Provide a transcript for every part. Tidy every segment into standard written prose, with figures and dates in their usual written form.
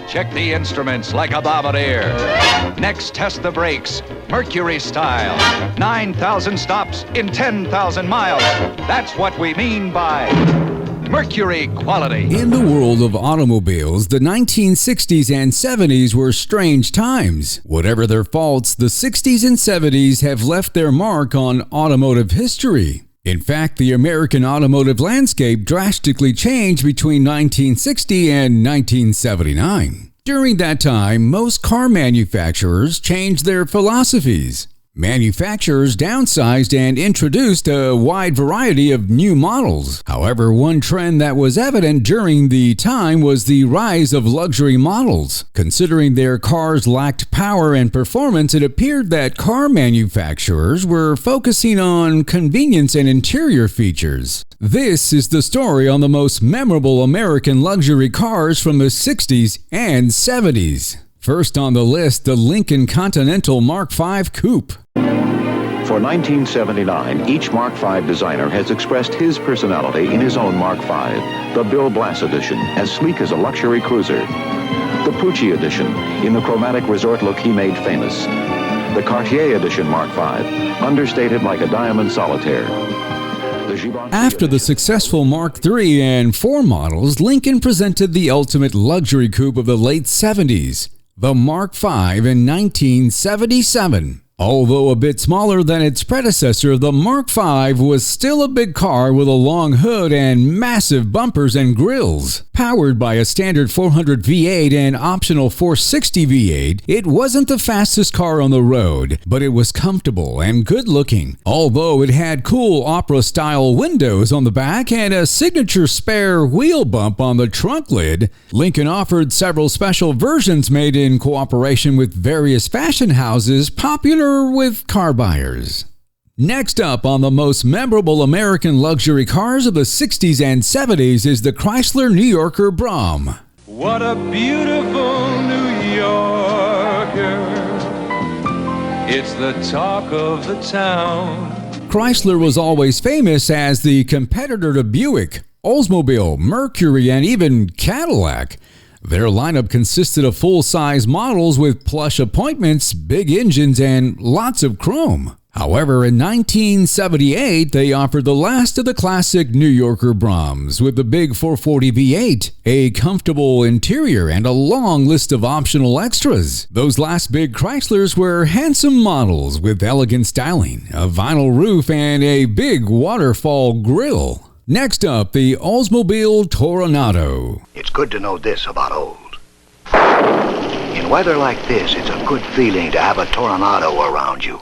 Check the instruments like a bombardier. Next, test the brakes, Mercury style. 9,000 stops in 10,000 miles. That's what we mean by Mercury quality. In the world of automobiles, the 1960s and 70s were strange times. Whatever their faults, the 60s and 70s have left their mark on automotive history. In fact, the American automotive landscape drastically changed between 1960 and 1979. During that time, most car manufacturers changed their philosophies. Manufacturers downsized and introduced a wide variety of new models. However, one trend that was evident during the time was the rise of luxury models. Considering their cars lacked power and performance, it appeared that car manufacturers were focusing on convenience and interior features. This is the story on the most memorable American luxury cars from the 60s and 70s. First on the list, the Lincoln Continental Mark V Coupe. For 1979, each Mark V designer has expressed his personality in his own Mark V. The Bill Blass edition, as sleek as a luxury cruiser. The Pucci edition, in the chromatic resort look he made famous. The Cartier edition Mark V, understated like a diamond solitaire. After the successful Mark III and IV models, Lincoln presented the ultimate luxury coupe of the late 70s, the Mark V in 1977. Although a bit smaller than its predecessor, the Mark V was still a big car with a long hood and massive bumpers and grills. Powered by a standard 400 V8 and optional 460 V8, it wasn't the fastest car on the road, but it was comfortable and good-looking. Although it had cool opera-style windows on the back and a signature spare wheel bump on the trunk lid, Lincoln offered several special versions made in cooperation with various fashion houses popular with car buyers. Next up on the most memorable American luxury cars of the 60s and 70s is the Chrysler New Yorker Brougham. What a beautiful New Yorker. It's the talk of the town. Chrysler was always famous as the competitor to Buick, Oldsmobile, Mercury, and even Cadillac. Their lineup consisted of full-size models with plush appointments, big engines, and lots of chrome. However, in 1978, they offered the last of the classic New Yorker Brahms with the big 440 V8, a comfortable interior, and a long list of optional extras. Those last big Chryslers were handsome models with elegant styling, a vinyl roof, and a big waterfall grille. Next up, the Oldsmobile Toronado. It's good to know this about old. In weather like this, it's a good feeling to have a Toronado around you.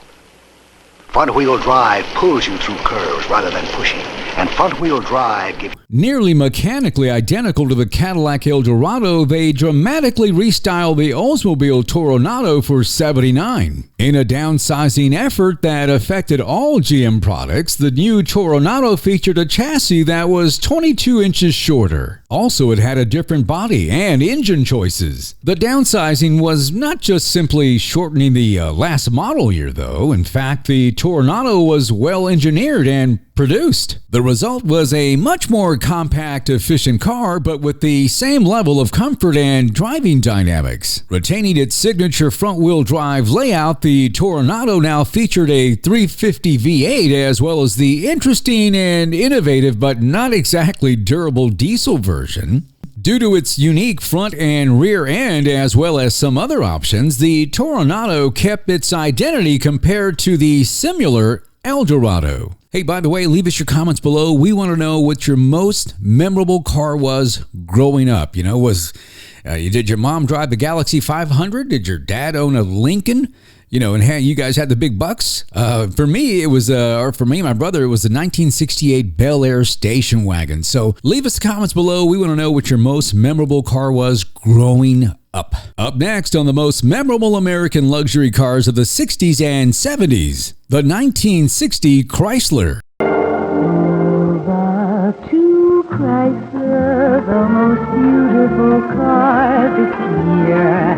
Front-wheel drive pulls you through curves rather than pushing, and front-wheel drive gives... Nearly mechanically identical to the Cadillac Eldorado, they dramatically restyled the Oldsmobile Toronado for '79. In a downsizing effort that affected all GM products, the new Toronado featured a chassis that was 22 inches shorter. Also, it had a different body and engine choices. The downsizing was not just simply shortening the last model year, though. In fact, the Toronado was well engineered and produced. The result was a much more compact, efficient car, but with the same level of comfort and driving dynamics. Retaining its signature front-wheel drive layout, the Toronado now featured a 350 V8 as well as the interesting and innovative but not exactly durable diesel version. Due to its unique front and rear end as well as some other options, the Toronado kept its identity compared to the similar Eldorado. Hey, by the way, leave us your comments below. We want to know what your most memorable car was growing up. You know, did your mom drive the Galaxy 500? Did your dad own a Lincoln? You know, and you guys had the big bucks. For me, my brother, it was the 1968 Bel Air station wagon. So leave us the comments below. We want to know what your most memorable car was growing up. Up next on the most memorable American luxury cars of the 60s and 70s, the 1960 Chrysler. To Chrysler, the most beautiful car this year.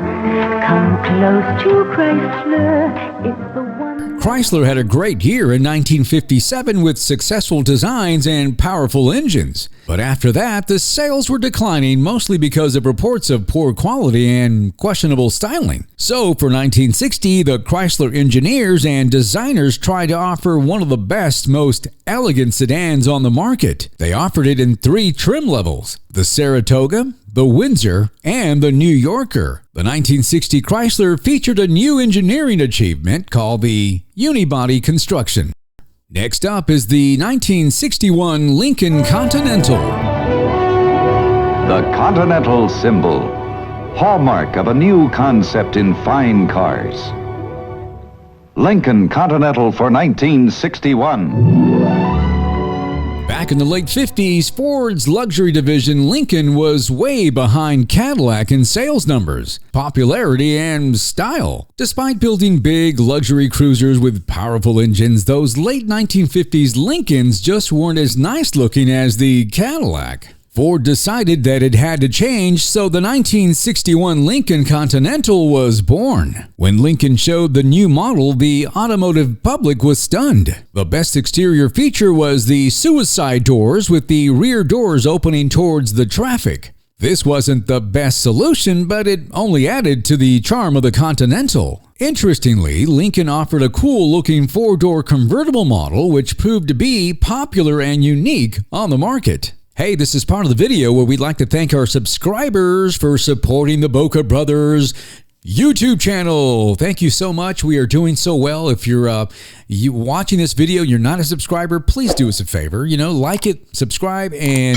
Come close to Chrysler, it's the one. Chrysler had a great year in 1957 with successful designs and powerful engines. But after that, the sales were declining mostly because of reports of poor quality and questionable styling. So for 1960, the Chrysler engineers and designers tried to offer one of the best, most elegant sedans on the market. They offered it in 3 trim levels: the Saratoga, the Windsor, and the New Yorker. The 1960 Chrysler featured a new engineering achievement called the unibody construction. Next up is the 1961 Lincoln Continental. The Continental symbol, hallmark of a new concept in fine cars. Lincoln Continental for 1961. Back in the late 50s, Ford's luxury division Lincoln was way behind Cadillac in sales numbers, popularity, and style. Despite building big luxury cruisers with powerful engines, those late 1950s Lincolns just weren't as nice looking as the Cadillac. Ford decided that it had to change, so the 1961 Lincoln Continental was born. When Lincoln showed the new model, the automotive public was stunned. The best exterior feature was the suicide doors with the rear doors opening towards the traffic. This wasn't the best solution, but it only added to the charm of the Continental. Interestingly, Lincoln offered a cool-looking 4-door convertible model which proved to be popular and unique on the market. Hey, this is part of the video where we'd like to thank our subscribers for supporting the Boca Brothers YouTube channel. Thank you so much. We are doing so well. If you're watching this video, you're not a subscriber, please do us a favor. Like it, subscribe, and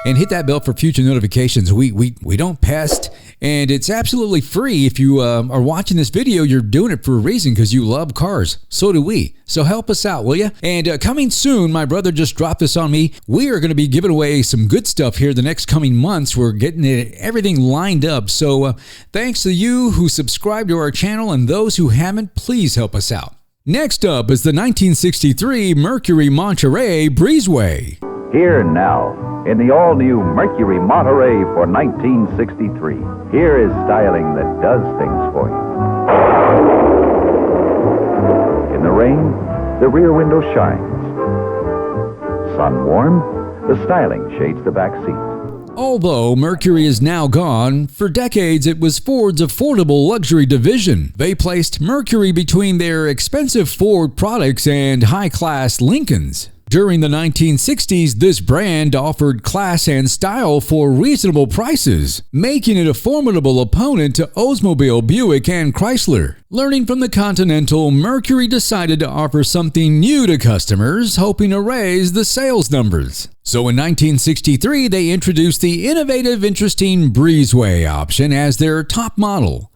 hit that bell for future notifications. We don't pest, and it's absolutely free. If you are watching this video, you're doing it for a reason, because you love cars. So do we. So help us out, will you? And coming soon, my brother just dropped this on me. We are going to be giving away some good stuff here the next coming months. We're getting everything lined up. So thanks to you who subscribe to our channel, and those who haven't, please help us out. Next up is the 1963 Mercury Monterey Breezeway. Here now, in the all-new Mercury Monterey for 1963. Here is styling that does things for you. In the rain, the rear window shines. Sun warm, the styling shades the back seat. Although Mercury is now gone, for decades it was Ford's affordable luxury division. They placed Mercury between their expensive Ford products and high-class Lincolns. During the 1960s, this brand offered class and style for reasonable prices, making it a formidable opponent to Oldsmobile, Buick, and Chrysler. Learning from the Continental, Mercury decided to offer something new to customers, hoping to raise the sales numbers. So in 1963, they introduced the innovative, interesting Breezeway option as their top model.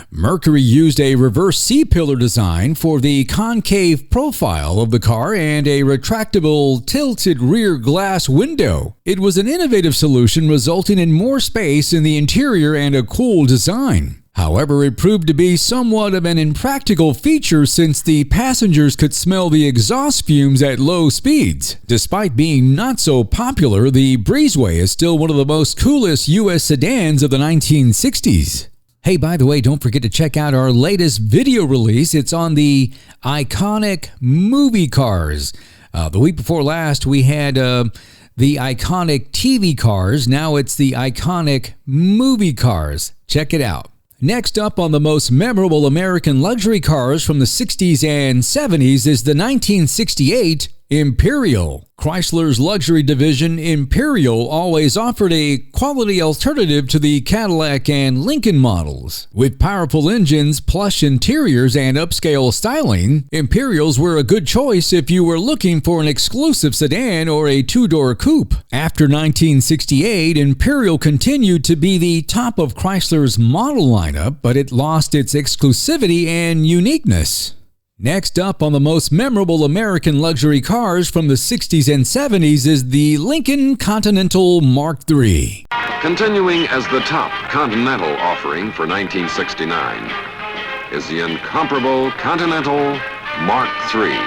Mercury used a reverse C-pillar design for the concave profile of the car and a retractable tilted rear glass window. It was an innovative solution resulting in more space in the interior and a cool design. However, it proved to be somewhat of an impractical feature since the passengers could smell the exhaust fumes at low speeds. Despite being not so popular, the Breezeway is still one of the most coolest U.S. sedans of the 1960s. Hey, by the way, don't forget to check out our latest video release. It's on the iconic movie cars. The week before last, we had the iconic TV cars. Now it's the iconic movie cars. Check it out. Next up on the most memorable American luxury cars from the 60s and 70s is the 1968 Imperial. Chrysler's luxury division, Imperial, always offered a quality alternative to the Cadillac and Lincoln models. With powerful engines, plush interiors, and upscale styling, Imperials were a good choice if you were looking for an exclusive sedan or a 2-door coupe. After 1968, Imperial continued to be the top of Chrysler's model lineup, but it lost its exclusivity and uniqueness. Next up on the most memorable American luxury cars from the 60s and 70s is the Lincoln Continental Mark III. Continuing as the top Continental offering for 1969 is the incomparable Continental Mark III.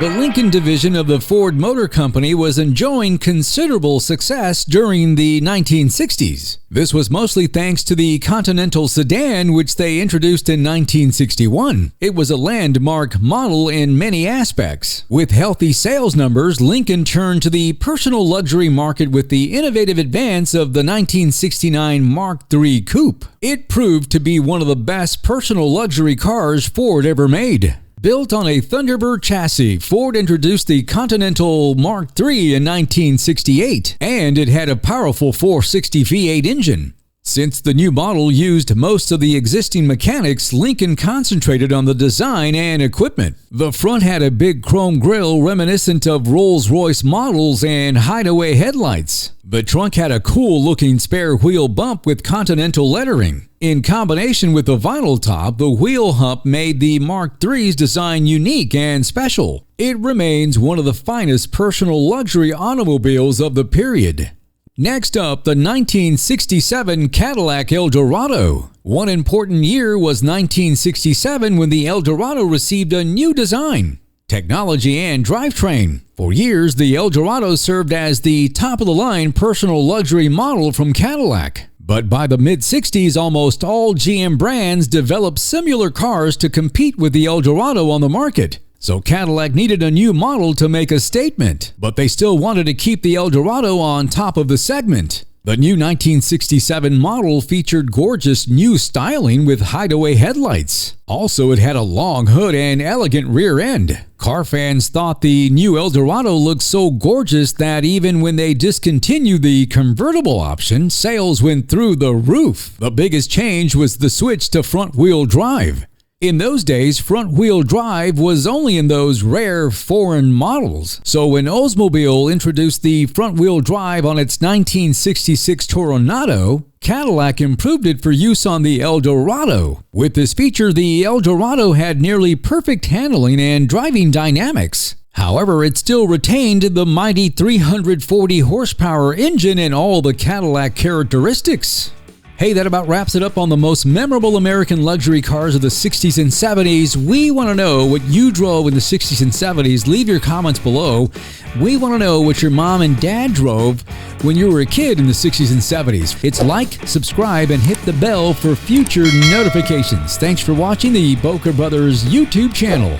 The Lincoln division of the Ford Motor Company was enjoying considerable success during the 1960s. This was mostly thanks to the Continental sedan, which they introduced in 1961. It was a landmark model in many aspects. With healthy sales numbers, Lincoln turned to the personal luxury market with the innovative advance of the 1969 Mark III Coupe. It proved to be one of the best personal luxury cars Ford ever made. Built on a Thunderbird chassis, Ford introduced the Continental Mark III in 1968, and it had a powerful 460 V8 engine. Since the new model used most of the existing mechanics, Lincoln concentrated on the design and equipment. The front had a big chrome grille reminiscent of Rolls-Royce models and hideaway headlights. The trunk had a cool-looking spare wheel bump with Continental lettering. In combination with the vinyl top, the wheel hump made the Mark III's design unique and special. It remains one of the finest personal luxury automobiles of the period. Next up, the 1967 Cadillac Eldorado. One important year was 1967 when the Eldorado received a new design, technology, and drivetrain. For years, the Eldorado served as the top-of-the-line personal luxury model from Cadillac. But by the mid-60s, almost all GM brands developed similar cars to compete with the Eldorado on the market. So Cadillac needed a new model to make a statement, but they still wanted to keep the Eldorado on top of the segment. The new 1967 model featured gorgeous new styling with hideaway headlights. Also, it had a long hood and elegant rear end. Car fans thought the new Eldorado looked so gorgeous that even when they discontinued the convertible option, sales went through the roof. The biggest change was the switch to front-wheel drive. In those days, front-wheel drive was only in those rare foreign models. So when Oldsmobile introduced the front-wheel drive on its 1966 Toronado, Cadillac improved it for use on the Eldorado. With this feature, the Eldorado had nearly perfect handling and driving dynamics. However, it still retained the mighty 340 horsepower engine and all the Cadillac characteristics. Hey, that about wraps it up on the most memorable American luxury cars of the 60s and 70s. We want to know what you drove in the 60s and 70s. Leave your comments below. We want to know what your mom and dad drove when you were a kid in the 60s and 70s. It's like, subscribe, and hit the bell for future notifications. Thanks for watching the Boker Brothers YouTube channel.